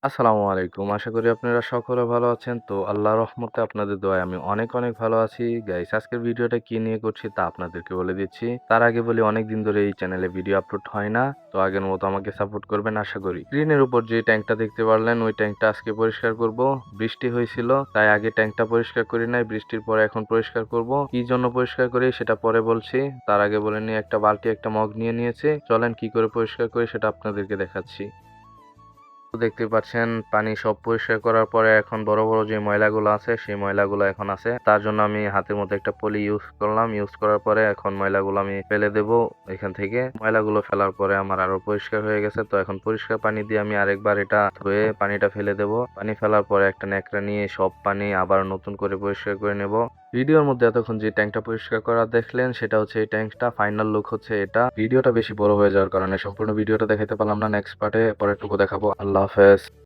আসসালামু আলাইকুম। আশা করি আপনারা সকলে ভালো আছেন। তো আল্লাহর রহমতে আপনাদের দোয়ায় আমি অনেক, অনেক ভালো আছি। গাইস আজকের ভিডিওটা কি নিয়ে করছি তা আপনাদেরকে বলে দিচ্ছি। তার আগে বলি অনেকদিন ধরে এই চ্যানেলে ভিডিও আপলোড হয় না। তো আগের মতো আমাকে সাপোর্ট করবেন আশা করি। স্ক্রিনের উপর যে ট্যাঙ্কটা দেখতে পারলেন ওই ট্যাঙ্কটা আজকে পরিষ্কার করব। বৃষ্টি হয়েছিল তাই আগে ট্যাঙ্কটা পরিষ্কার করি নাই। বৃষ্টির পরে এখন পরিষ্কার করব। কি জন্য পরিষ্কার করি সেটা পরে বলছি। তার আগে বলে নিই একটা বালতি একটা মগ নিয়ে নিয়েছি। চলেন কি করে পরিষ্কার করি সেটা আপনাদেরকে দেখাচ্ছি। তো দেখতে পাচ্ছেন পানি সব পরিষ্কার করার পরে এখন বড় বড় যে ময়লাগুলো আছে সেই ময়লাগুলো এখন আছে। তার জন্য আমি হাতের মধ্যে একটা পলি ইউজ করলাম। ইউজ করার পরে এখন ময়লাগুলো আমি ফেলে দেব এখান থেকে। ময়লাগুলো ফেলার পরে আমার আরো পরিষ্কার হয়ে গেছে। তো এখন পরিষ্কার পানি দিয়ে আমি আরেকবার এটা ধুয়ে পানিটা ফেলে দেব। পানি ফেলার পরে একটা ন্যাকড়া নিয়ে সব পানি আবার নতুন করে পরিষ্কার করে নেব। ভিডিওর মধ্যে এতক্ষণ যে ট্যাঙ্কটা পরিষ্কার করা দেখলেন সেটা হচ্ছে এই ট্যাঙ্কটা। ফাইনাল লুক হচ্ছে এটা। ভিডিওটা বেশি বড় হয়ে যাওয়ার কারণে সম্পূর্ণ ভিডিওটা দেখাতে পারলাম না। নেক্সট পার্টে পরেরটুকু দেখাবো। আল্লাহ হাফেজ।